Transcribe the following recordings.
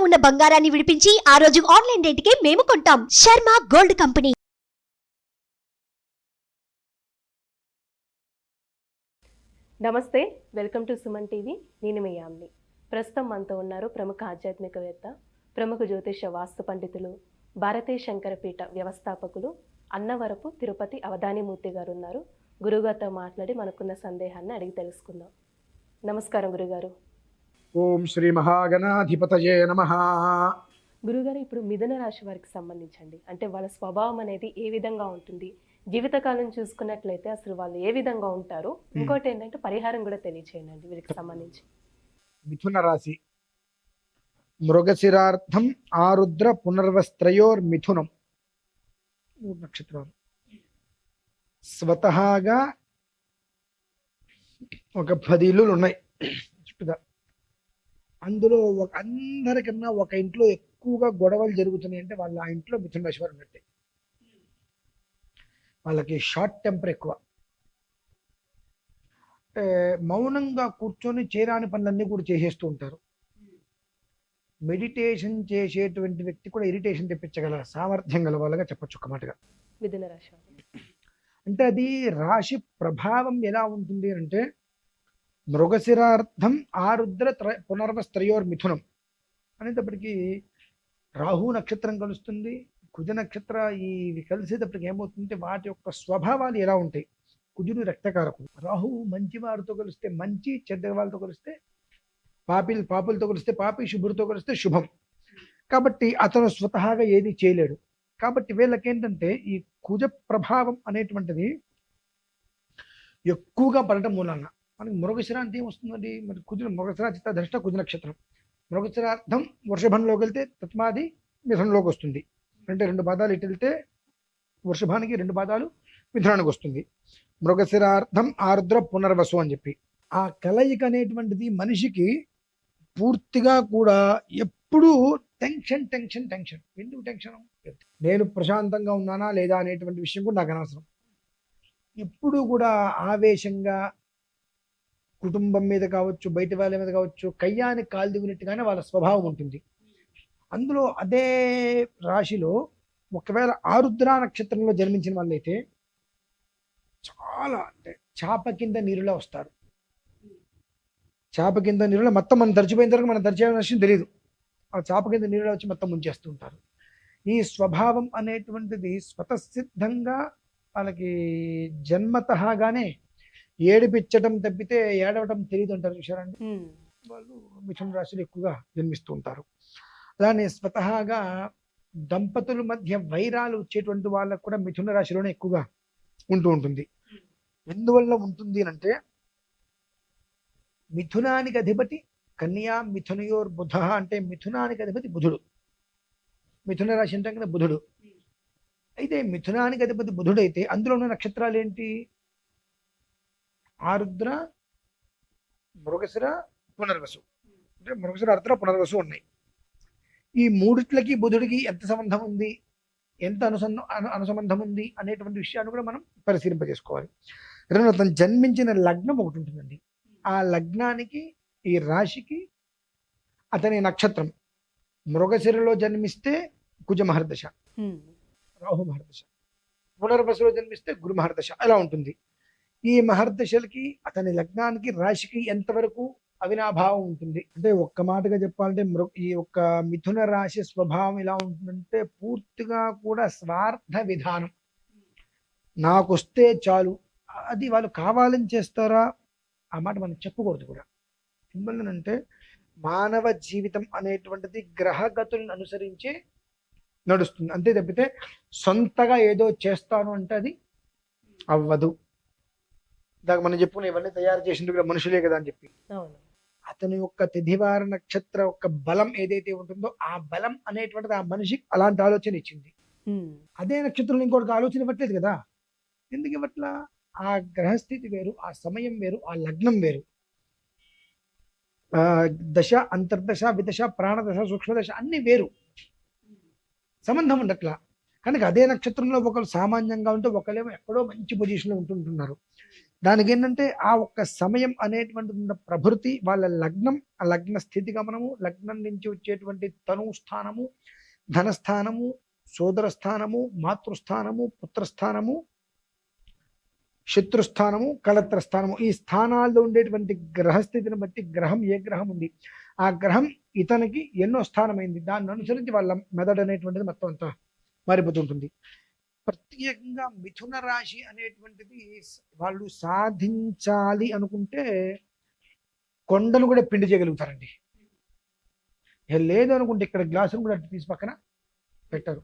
ఉన్న బంగారాన్ని విడిపించి ఆ రోజు ఆన్లైన్ రేటుకే మేము కొంటాం. Sharma gold company. నమస్తే, వెల్కమ్ టు సుమన్ టీవీ. నేను మీ యామ్ని. ప్రస్తుతం మనతో ఉన్నారు ప్రముఖ ఆధ్యాత్మికవేత్త, ప్రముఖ జ్యోతిష వాస్తు పండితులు, భారతీయ శంకరపీఠ వ్యవస్థాపకులు అన్నవరపు తిరుపతి అవధానిమూర్తి గారు ఉన్నారు. గురుగారితో మాట్లాడి మనకున్న సందేహాన్ని అడిగి తెలుసుకుందాం. నమస్కారం గురుగారు. ఓం శ్రీ మహాగణాధిపతయే నమః. గురుగారు, ఇప్పుడు మిథున రాశి వారికి సంబంధించండి, అంటే వాళ్ళ స్వభావం అనేది ఏ విధంగా ఉంటుంది, జీవితకాలం చూసుకున్నట్లయితే అసలు వాళ్ళు ఏ విధంగా ఉంటారు, ఇంకోటి ఏంటంటే పరిహారం కూడా తెలియచేయండి వీరికి సంబంధించి. మిథున రాశి మృగశిరార్థం ఆరుద్ర పునర్వస్త్రయోర్ మిథునం 3 నక్షత్రాలు. స్వతహాగా ఒక 10 ఇల్లులు ఉన్నాయి చుట్టుగా. అందులో అందరికన్నా ఒక ఇంట్లో ఎక్కువగా గొడవలు జరుగుతున్నాయి అంటే వాళ్ళ ఆ ఇంట్లో మిథున రాశి వారు ఉన్నట్టే. వాళ్ళకి షార్ట్ టెంపర్ ఎక్కువ. మౌనంగా కూర్చొని చేరాని పనులన్నీ కూడా చేసేస్తూ ఉంటారు. మెడిటేషన్ చేసేటువంటి వ్యక్తి కూడా ఇరిటేషన్ తెప్పించగల సామర్థ్యం గల వాళ్ళగా చెప్పొచ్చు ఒక మాటగా. మిథున రాశి అంటే అది రాశి ప్రభావం ఎలా ఉంటుంది అంటే, మృగశిరార్థం ఆరుద్ర పునర్వస్త్రయోర్ మిథునం అనేటప్పటికీ రాహు నక్షత్రం కలుస్తుంది, కుజ నక్షత్ర ఇవి కలిసేటప్పటికి ఏమవుతుందంటే వాటి యొక్క స్వభావాలు ఎలా ఉంటాయి. కుజుడు రక్తకారకుడు, రాహువు మంచి వారితో కలిస్తే మంచి, చెడ్డ వాళ్ళతో కలిస్తే పాపులతో కలిస్తే పాపి, శుభుడితో కలిస్తే శుభం. కాబట్టి అతను స్వతహాగా ఏది చేయలేడు. కాబట్టి వీళ్ళకేంటంటే ఈ కుజ ప్రభావం అనేటువంటిది ఎక్కువగా పడటం మూలన మనకి మృగశిర అంటే ఏమొస్తుందండి, మరి మృగశిర చిత్తధరిష్ట కుజ నక్షత్రం. మృగశిరార్థం వృషభంలోకి వెళ్తే తత్మాది మిథునంలోకి వస్తుంది. అంటే 2 పాదాలు ఇటు వెళ్తే వృషభానికి, 2 పాదాలు మిథునానికి వస్తుంది. మృగశిరార్థం ఆరుద్ర పునర్వసు అని చెప్పి ఆ కలయిక అనేటువంటిది మనిషికి పూర్తిగా కూడా ఎప్పుడూ టెన్షన్ టెన్షన్ టెన్షన్. ఎందుకు టెన్షన్? నేను ప్రశాంతంగా ఉన్నానా లేదా అనేటువంటి విషయం కూడా నాకు అనవసరం. ఎప్పుడు కూడా ఆవేశంగా కుటుంబం మీద కావచ్చు, బయట వాళ్ళ మీద కావచ్చు, కయ్యానికి కాలు దిగినట్టుగానే వాళ్ళ స్వభావం ఉంటుంది. అందులో అదే రాశిలో ఒకవేళ ఆరుద్ర నక్షత్రంలో జన్మించిన వాళ్ళైతే చాలా అంటే చాప కింద నీరులా వస్తారు. చాప కింద నీరులో మొత్తం మనం తడిచిపోయిన తర్వాత మనం తడిచేయాల్సిన విషయం తెలియదు. ఆ చాప కింద నీరులో వచ్చి మొత్తం ముంచేస్తూ ఉంటారు. ఈ స్వభావం అనేటువంటిది స్వతసిద్ధంగా వాళ్ళకి జన్మతహాగానే ఏడిపించడం తప్పితే ఏడవటం తెలియదు అంటారు చూసారండి. వాళ్ళు మిథున రాశిలో ఎక్కువగా జన్మిస్తూ ఉంటారు. అలానే స్వతహాగా దంపతుల మధ్య వైరాలు వచ్చేటువంటి వాళ్ళకు కూడా మిథున రాశిలోనే ఎక్కువగా ఉంటూ ఉంటుంది. ఎందువల్ల ఉంటుంది అంటే, మిథునానికి అధిపతి కన్యా మిథునయోర్ బుధ అంటే మిథునానికి అధిపతి బుధుడు. మిథున రాశి అంటే కదా బుధుడు. అయితే మిథునానికి అధిపతి బుధుడు అయితే అందులో ఉన్న నక్షత్రాలు ఏంటి? ఆరుద్ర, మృగశిర, పునర్వసు. అంటే మృగశిర, ఆరుద్ర, పునర్వసు ఉన్నాయి. ఈ మూడిట్లకి బుధుడికి ఎంత సంబంధం ఉంది, ఎంత అనుసంబంధం ఉంది అనేటువంటి విషయాన్ని కూడా మనం పరిశీలింపజేసుకోవాలి. రెండో, తను జన్మించిన లగ్నం ఒకటి ఉంటుందండి. ఆ లగ్నానికి, ఈ రాశికి అతని నక్షత్రం. మృగశిరలో జన్మిస్తే కుజ మహర్దశ, రాహు మహర్దశ. పునర్వసులో జన్మిస్తే గురు మహర్దశ. అలా ఉంటుంది. ఈ మహర్దశలకి, అతని లగ్నానికి, రాశికి ఎంతవరకు అవినాభావం ఉంటుంది అంటే, ఒక్క మాటగా చెప్పాలంటే ఈ ఒక్క మిథున రాశి స్వభావం ఎలా ఉంటుందంటే పూర్తిగా కూడా స్వార్థ విధానం. నాకొస్తే చాలు. అది వాళ్ళు కావాలని చేస్తారా? ఆ మాట మనం చెప్పకూడదు కూడా. ఎందువల్లనంటే మానవ జీవితం అనేటువంటిది గ్రహగతులను అనుసరించే నడుస్తుంది. అంతే తప్పితే సొంతగా ఏదో చేస్తాను అంటే అది అవ్వదు. దాకా మనం చెప్పుకునే ఇవన్నీ తయారు చేసింది కూడా మనుషులే కదా అని చెప్పి. అతని యొక్క తిథివార నక్షత్ర యొక్క బలం ఏదైతే ఉంటుందో ఆ బలం అనేటువంటిది ఆ మనిషికి అలాంటి ఆలోచన ఇచ్చింది. అదే నక్షత్రం ఇంకోటికి ఆలోచన ఇవ్వట్లేదు కదా. ఎందుకు ఇవ్వట్లా? ఆ గ్రహస్థితి వేరు, ఆ సమయం వేరు, ఆ లగ్నం వేరు. దశ, అంతర్దశ, విదశ, ప్రాణదశ, సూక్ష్మదశ అన్ని వేరు. సంబంధం ఉండట్లా. కనుక అదే నక్షత్రంలో ఒకరు సామాన్యంగా ఉంటే ఒకళ్ళేమో ఎక్కడో మంచి పొజిషన్లో ఉంటుంటున్నారు. దానికి ఏంటంటే ఆ ఒక్క సమయం అనేటువంటి ఉన్న ప్రభృతి వాళ్ళ లగ్నం, ఆ లగ్న స్థితి గమనము, లగ్నం నుంచి వచ్చేటువంటి తనువు స్థానము, ధనస్థానము, సోదర స్థానము, మాతృస్థానము, పుత్రస్థానము, శత్రుస్థానము, కళత్ర స్థానము, ఈ స్థానాల్లో ఉండేటువంటి గ్రహస్థితిని బట్టి గ్రహం ఏ గ్రహం ఉంది, ఆ గ్రహం ఇతనికి ఎన్నో స్థానమైంది, దాన్ని అనుసరించి వాళ్ళ మెదడు అనేటువంటిది మొత్తం అంతా మారిపోతుంటుంది. ప్రత్యేకంగా మిథున రాశి అనేటువంటిది వాళ్ళు సాధించాలి అనుకుంటే కొండను కూడా పిండి చేయగలుగుతారండి. లేదు అనుకుంటే ఇక్కడ గ్లాసును కూడా తీసి పక్కన పెట్టరు.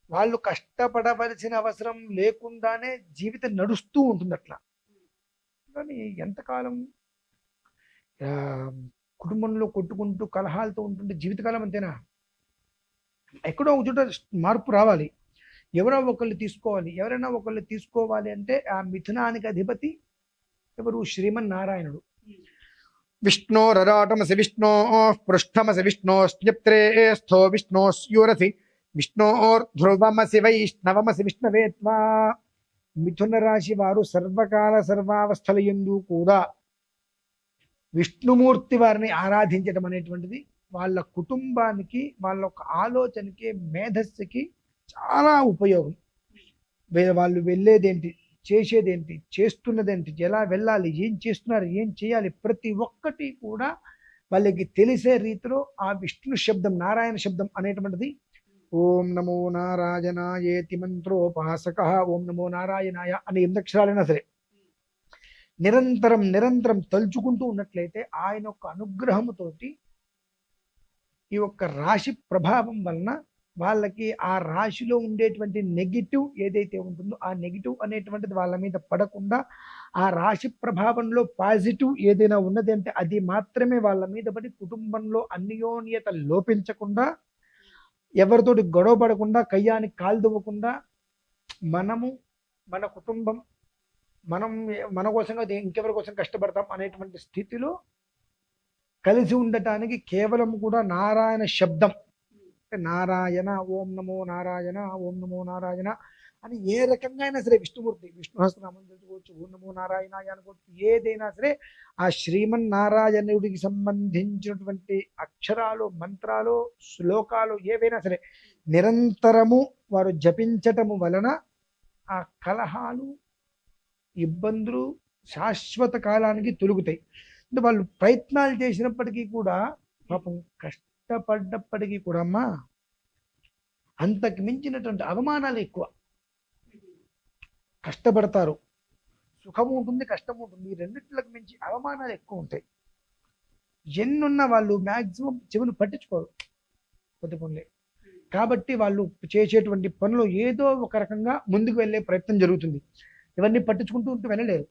వాళ్ళు కష్టపడవలసిన అవసరం లేకుండానే జీవితం నడుస్తూ ఉంటుంది అట్లా. కానీ ఎంతకాలం కుటుంబంలో కొట్టుకుంటూ కలహాలతో ఉంటుంటే జీవితకాలం అంతేనా? ఎక్కడో ఒక చోట మార్పు రావాలి, ఎవరో ఒకళ్ళు తీసుకోవాలి. ఎవరైనా ఒకళ్ళు తీసుకోవాలి అంటే ఆ మిథునానికి అధిపతి ఎవరు? శ్రీమన్నారాయణుడు. విష్ణోరరాటమసి విష్ణో పృష్ఠమసి విష్ణోస్త్యప్త్రే స్థో విష్ణోస్యూరసి విష్ణోర్ధ్రువమసి వైష్ణవమసి విష్ణవేత్వా. మిథున రాశి వారు సర్వకాల సర్వావస్థల యందు కూడా విష్ణుమూర్తి వారిని ఆరాధించడం అనేటువంటిది వాళ్ళ కుటుంబానికి, వాళ్ళ ఒక ఆలోచనకి, మేధస్సుకి చాలా ఉపయోగం. వాళ్ళు వెళ్ళేదేంటి, చేసేదేంటి, చేస్తున్నదేంటి, ఎలా వెళ్ళాలి, ఏం చేస్తున్నారు, ఏం చేయాలి, ప్రతి ఒక్కటి కూడా వాళ్ళకి తెలిసే రీతిలో ఆ విష్ణు శబ్దం, నారాయణ శబ్దం అనేటువంటిది ఓం నమో నారాయణాయేతి మంత్రోపాసక, ఓం నమో నారాయణాయ అనే 8 అక్షరాలైనా సరే నిరంతరం నిరంతరం తలుచుకుంటూ ఉన్నట్లయితే ఆయన యొక్క అనుగ్రహముతోటి ఈ యొక్క రాశి ప్రభావం వలన వాళ్ళకి ఆ రాశిలో ఉండేటువంటి నెగిటివ్ ఏదైతే ఉంటుందో ఆ నెగిటివ్ అనేటువంటిది వాళ్ళ మీద పడకుండా, ఆ రాశి ప్రభావంలో పాజిటివ్ ఏదైనా ఉన్నది అంటే అది మాత్రమే వాళ్ళ మీద పడి కుటుంబంలో అన్యోన్యత లోపించకుండా, ఎవరితోటి గొడవ పడకుండా, కయ్యానికి కాల్దువ్వకుండా, మనము మన కుటుంబం మనం మన కోసంగా ఇంకెవరి కోసం కష్టపడతాం అనేటువంటి స్థితిలో కలిసి ఉండటానికి కేవలం కూడా నారాయణ శబ్దం, నారాయణ, ఓం నమో నారాయణ, ఓం నమో నారాయణ అని ఏ రకంగా అయినా సరే విష్ణుమూర్తి, విష్ణు సహస్రనామం తెలుసుకోవచ్చు, ఓం నమో నారాయణ అనుకోవచ్చు, ఏదైనా సరే ఆ శ్రీమన్నారాయణుడికి సంబంధించినటువంటి అక్షరాలు, మంత్రాలు, శ్లోకాలు ఏవైనా సరే నిరంతరము వారు జపించటము వలన ఆ కలహాలు, ఇబ్బందులు శాశ్వత కాలానికి తొలుగుతాయి. అంటే వాళ్ళు ప్రయత్నాలు చేసినప్పటికీ కూడా పాపం కష్టపడ్డప్పటికీ కూడా అమ్మా అంతకు మించినటువంటి అవమానాలు ఎక్కువ. కష్టపడతారు, సుఖము ఉంటుంది, కష్టం ఉంటుంది, ఈ రెండిట్లకు మించి అవమానాలు ఎక్కువ ఉంటాయి. ఎన్నున్న వాళ్ళు మ్యాక్సిమం చెవులు పట్టించుకోరు కొద్ది పనులే. కాబట్టి వాళ్ళు చేసేటువంటి పనులు ఏదో ఒక రకంగా ముందుకు వెళ్ళే ప్రయత్నం జరుగుతుంది. ఇవన్నీ పట్టించుకుంటూ ఉంటూ వెళ్ళలేరు.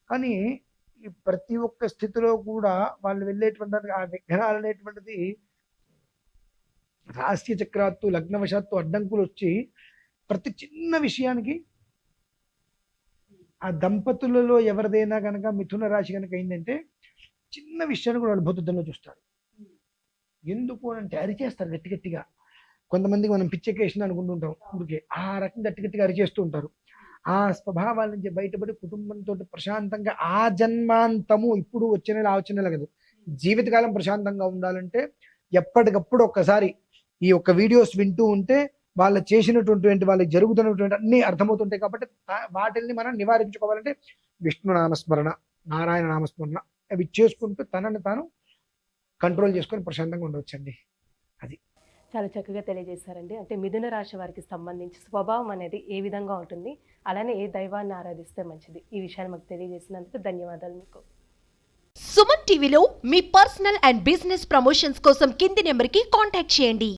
కానీ ప్రతి ఒక్క స్థితిలో కూడా వాళ్ళు వెళ్ళేటువంటి ఆ విఘ్నాలు అనేటువంటిది రాశి చక్రాత్తు, లగ్నవశాత్తు అడ్డంకులు వచ్చి ప్రతి చిన్న విషయానికి ఆ దంపతులలో ఎవరిదైనా కనుక మిథున రాశి కనుక అయిందంటే చిన్న విషయాన్ని కూడా వాళ్ళు భూతద్దంలో చూస్తారు. ఎందుకు అంటే అరిచేస్తారు గట్టి గట్టిగా. కొంతమందికి మనం పిచ్చెక్కేసింది అనుకుంటుంటాం, ఊరికే ఆ రకంగా గట్టి గట్టిగా అరిచేస్తూ ఉంటారు. ఆ స్వభావాల నుంచి బయటపడి కుటుంబంతో ప్రశాంతంగా ఆ జన్మాంతము, ఇప్పుడు వచ్చే నెల ఆ వచ్చే నెల కదా, జీవితకాలం ప్రశాంతంగా ఉండాలంటే ఎప్పటికప్పుడు ఒక్కసారి ఈ యొక్క వీడియోస్ వింటూ ఉంటే వాళ్ళు చేసినటువంటి వాళ్ళకి జరుగుతున్నటువంటి అన్ని అర్థమవుతుంటాయి. కాబట్టి వాటిల్ని మనం నివారించుకోవాలంటే విష్ణు నామస్మరణ, నారాయణ నామస్మరణ అవి చేసుకుంటూ తనని తాను కంట్రోల్ చేసుకొని ప్రశాంతంగా ఉండవచ్చండి. అది చాలా చక్కగా తెలియజేశారండి. అంటే మిథున రాశి వారికి సంబంధించి స్వభావం అనేది ఏ విధంగా ఉంటుంది, అలానే ఏ దైవాన్ని ఆరాధిస్తే మంచిది, ఈ విషయాన్ని మాకు తెలియజేసినందుకు ధన్యవాదాలు మీకు. సుమన్ టీవీలో మీ పర్సనల్ అండ్ బిజినెస్ ప్రమోషన్స్ కోసం కింది నెంబర్కి కాంటాక్ట్ చేయండి.